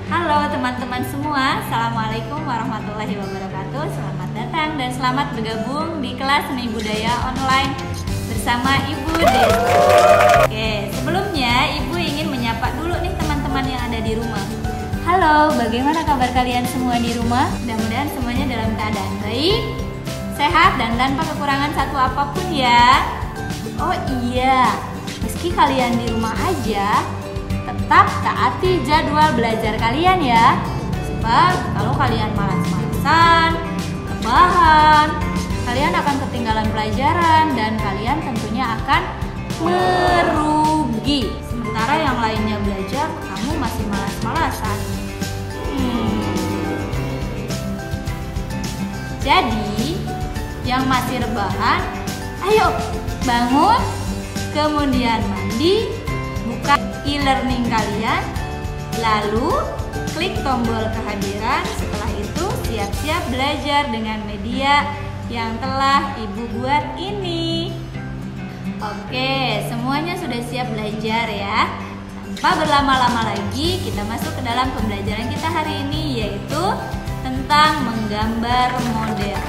Halo teman-teman semua, Assalamualaikum warahmatullahi wabarakatuh. Selamat datang dan selamat bergabung di kelas seni budaya online bersama Ibu Desi. Oke, sebelumnya Ibu ingin menyapa dulu nih teman-teman yang ada di rumah. Halo, bagaimana kabar kalian semua di rumah? Mudah-mudahan semuanya dalam keadaan baik, sehat, dan tanpa kekurangan satu apapun ya. Oh iya, meski kalian di rumah aja, tetap taati jadwal belajar kalian ya. Sebab kalau kalian malas-malasan, rebahan, kalian akan ketinggalan pelajaran dan kalian tentunya akan merugi. Sementara yang lainnya belajar, kamu masih malas-malasan. Jadi, yang masih rebahan, ayo bangun, kemudian mandi, buka e-learning kalian, lalu klik tombol kehadiran. Setelah itu siap-siap belajar dengan media yang telah Ibu buat ini. Oke, semuanya sudah siap belajar ya. Tanpa berlama-lama lagi, kita masuk ke dalam pembelajaran kita hari ini, yaitu tentang menggambar model.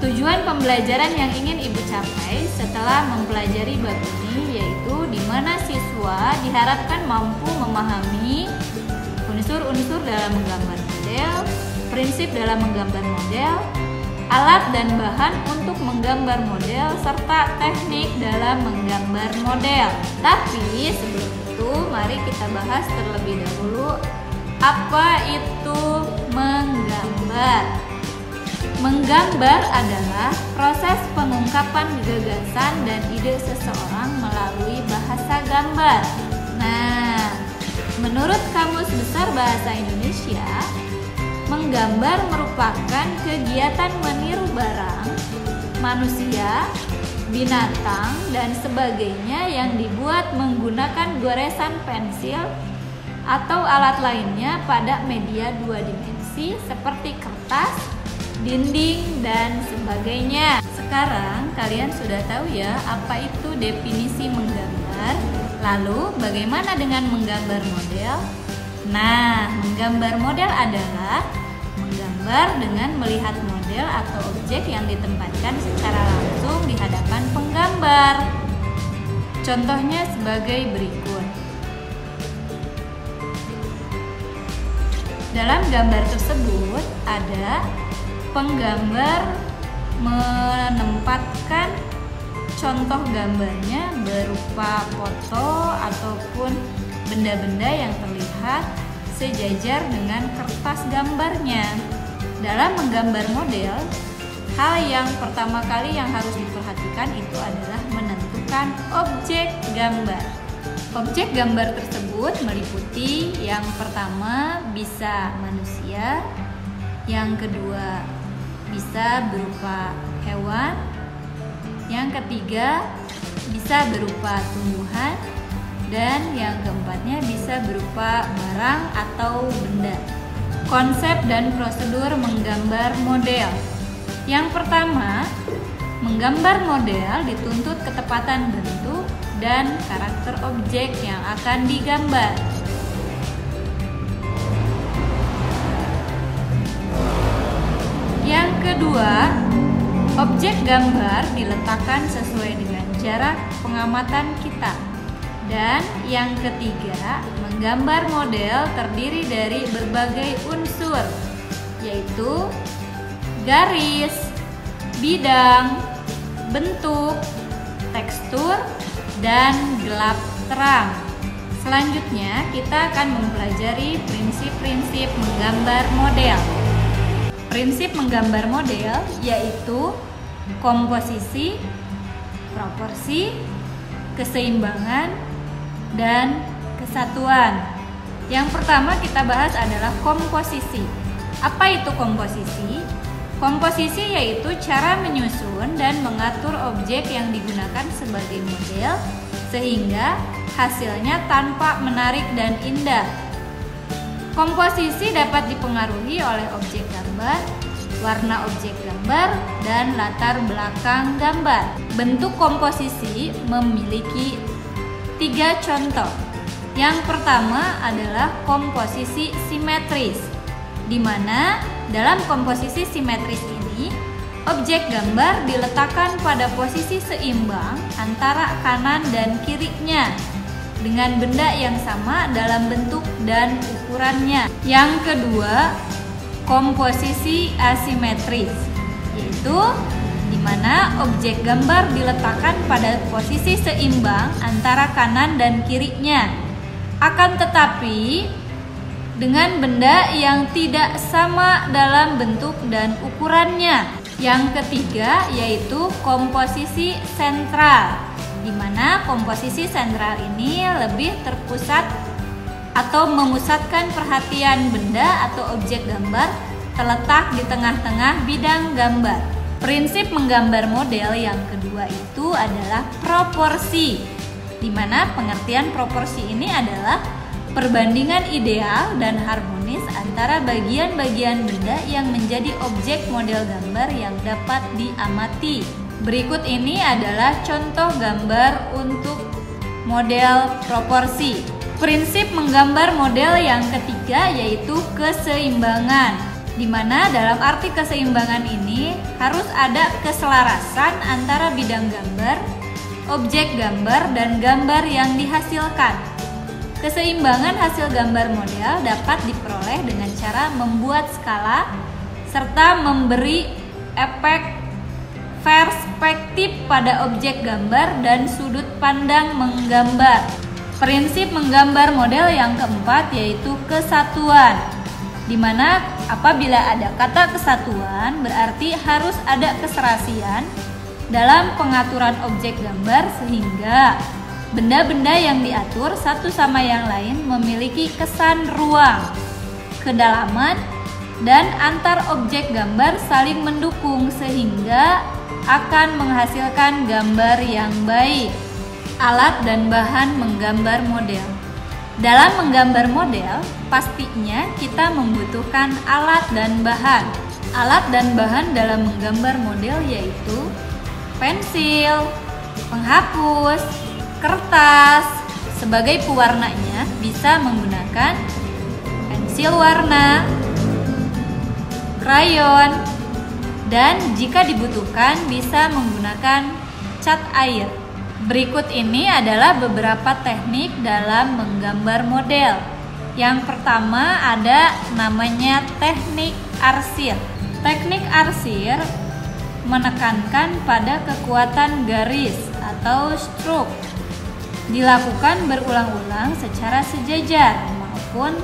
Tujuan pembelajaran yang ingin Ibu capai setelah mempelajari bab ini yaitu di mana siswa diharapkan mampu memahami unsur-unsur dalam menggambar model, prinsip dalam menggambar model, alat dan bahan untuk menggambar model, serta teknik dalam menggambar model. Tapi sebelum itu, mari kita bahas terlebih dahulu apa itu menggambar. Menggambar adalah proses pengungkapan gagasan dan ide seseorang melalui bahasa gambar. Nah, menurut Kamus Besar Bahasa Indonesia, menggambar merupakan kegiatan meniru barang, manusia, binatang, dan sebagainya yang dibuat menggunakan goresan pensil atau alat lainnya pada media dua dimensi seperti kertas, dinding, dan sebagainya. Sekarang kalian sudah tahu ya apa itu definisi menggambar. Lalu bagaimana dengan menggambar model? Nah, menggambar model adalah menggambar dengan melihat model atau objek yang ditempatkan secara langsung di hadapan penggambar. Contohnya sebagai berikut. Dalam gambar tersebut ada penggambar menempatkan contoh gambarnya berupa foto ataupun benda-benda yang terlihat sejajar dengan kertas gambarnya. Dalam menggambar model, hal yang pertama kali yang harus diperhatikan itu adalah menentukan objek gambar. Objek gambar tersebut meliputi yang pertama bisa manusia, yang kedua bisa berupa hewan, yang ketiga bisa berupa tumbuhan, dan yang keempatnya bisa berupa barang atau benda. Konsep dan prosedur menggambar model. Yang pertama, menggambar model dituntut ketepatan bentuk dan karakter objek yang akan digambar. Yang kedua, objek gambar diletakkan sesuai dengan jarak pengamatan kita. Dan yang ketiga, menggambar model terdiri dari berbagai unsur, yaitu garis, bidang, bentuk, tekstur, dan gelap terang. Selanjutnya, kita akan mempelajari prinsip-prinsip menggambar model. Prinsip menggambar model yaitu komposisi, proporsi, keseimbangan, dan kesatuan. Yang pertama kita bahas adalah komposisi. Apa itu komposisi? Komposisi yaitu cara menyusun dan mengatur objek yang digunakan sebagai model sehingga hasilnya tampak menarik dan indah. Komposisi dapat dipengaruhi oleh objek gambar, warna objek gambar, dan latar belakang gambar. Bentuk komposisi memiliki 3 contoh. Yang pertama adalah komposisi simetris, di mana dalam komposisi simetris ini objek gambar diletakkan pada posisi seimbang antara kanan dan kirinya dengan benda yang sama dalam bentuk dan ukurannya. Yang kedua, komposisi asimetris, yaitu di mana objek gambar diletakkan pada posisi seimbang antara kanan dan kirinya, akan tetapi dengan benda yang tidak sama dalam bentuk dan ukurannya. Yang ketiga yaitu komposisi sentral, di mana komposisi sentral ini lebih terpusat atau memusatkan perhatian benda atau objek gambar terletak di tengah-tengah bidang gambar. Prinsip menggambar model yang kedua itu adalah proporsi, di mana pengertian proporsi ini adalah perbandingan ideal dan harmonis antara bagian-bagian benda yang menjadi objek model gambar yang dapat diamati. Berikut ini adalah contoh gambar untuk model proporsi. Prinsip menggambar model yang ketiga yaitu keseimbangan, di mana dalam arti keseimbangan ini harus ada keselarasan antara bidang gambar, objek gambar, dan gambar yang dihasilkan. Keseimbangan hasil gambar model dapat diperoleh dengan cara membuat skala serta memberi efek perspektif pada objek gambar dan sudut pandang menggambar. Prinsip menggambar model yang keempat yaitu kesatuan, di mana apabila ada kata kesatuan berarti harus ada keserasian dalam pengaturan objek gambar sehingga benda-benda yang diatur satu sama yang lain memiliki kesan ruang, kedalaman, dan antar objek gambar saling mendukung sehingga akan menghasilkan gambar yang baik. Alat dan bahan menggambar model. Dalam menggambar model, pastinya kita membutuhkan alat dan bahan. Alat dan bahan dalam menggambar model yaitu pensil, penghapus, kertas. Sebagai pewarnanya bisa menggunakan pensil warna, krayon, dan jika dibutuhkan bisa menggunakan cat air. Berikut ini adalah beberapa teknik dalam menggambar model. Yang pertama ada namanya teknik arsir. Teknik arsir menekankan pada kekuatan garis atau stroke. Dilakukan berulang-ulang secara sejajar maupun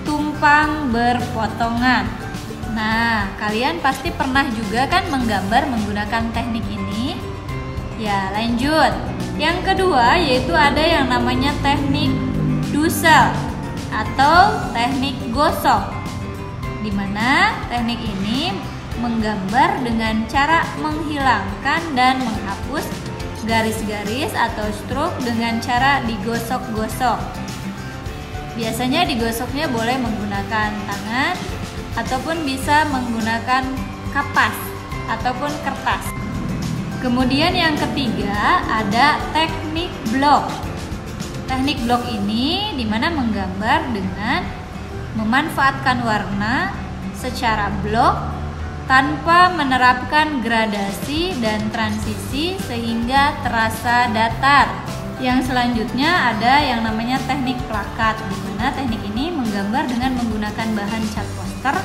tumpang berpotongan. Nah, kalian pasti pernah juga kan menggambar menggunakan teknik ini? Ya, lanjut. Yang kedua yaitu ada yang namanya teknik dusel atau teknik gosok, di mana teknik ini menggambar dengan cara menghilangkan dan menghapus garis-garis atau stroke dengan cara digosok-gosok. Biasanya digosoknya boleh menggunakan tangan ataupun bisa menggunakan kapas ataupun kertas. Kemudian yang ketiga ada teknik blok. Teknik blok ini dimana menggambar dengan memanfaatkan warna secara blok tanpa menerapkan gradasi dan transisi sehingga terasa datar. Yang selanjutnya ada yang namanya teknik plakat, di mana teknik ini menggambar dengan menggunakan bahan cat poster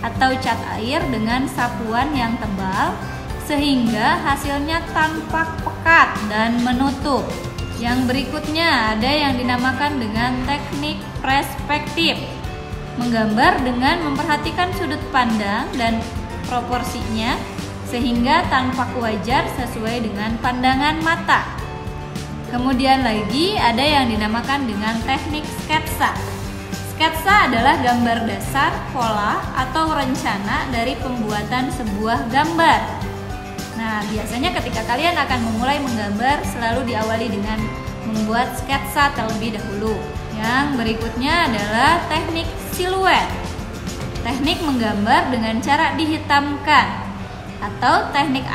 atau cat air dengan sapuan yang tebal sehingga hasilnya tampak pekat dan menutup. Yang berikutnya ada yang dinamakan dengan teknik perspektif, menggambar dengan memperhatikan sudut pandang dan proporsinya sehingga tampak wajar sesuai dengan pandangan mata. Kemudian lagi ada yang dinamakan dengan teknik sketsa. Sketsa adalah gambar dasar, pola, atau rencana dari pembuatan sebuah gambar. Nah, biasanya ketika kalian akan memulai menggambar selalu diawali dengan membuat sketsa terlebih dahulu. Yang berikutnya adalah teknik siluet. Teknik menggambar dengan cara dihitamkan atau teknik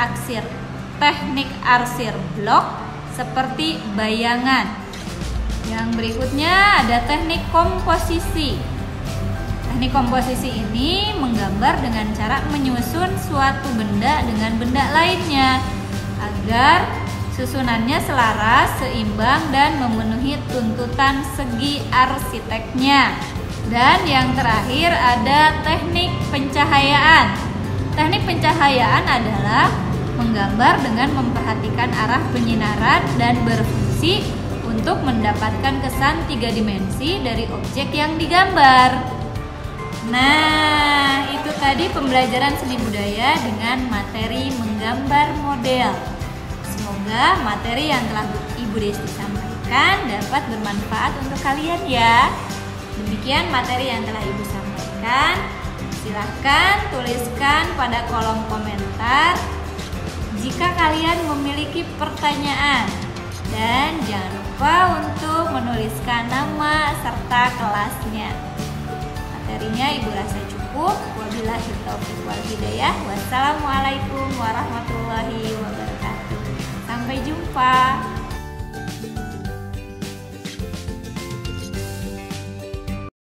arsir blok seperti bayangan. Yang berikutnya ada teknik komposisi. Teknik komposisi ini menggambar dengan cara menyusun suatu benda dengan benda lainnya agar susunannya selaras, seimbang, dan memenuhi tuntutan segi arsiteknya. Dan yang terakhir ada teknik pencahayaan. Teknik pencahayaan adalah menggambar dengan memperhatikan arah penyinaran dan berfungsi untuk mendapatkan kesan 3 dimensi dari objek yang digambar. Nah, itu tadi pembelajaran seni budaya dengan materi menggambar model. Semoga materi yang telah Ibu Desti sampaikan dapat bermanfaat untuk kalian ya. Demikian materi yang telah Ibu sampaikan. Silahkan tuliskan pada kolom komentar jika kalian memiliki pertanyaan. Dan jangan lupa untuk menuliskan nama serta kelasnya. Materinya Ibu rasa cukup. Wabillahi taufiq wal hidayah. Wassalamualaikum warahmatullahi wabarakatuh. Sampai jumpa.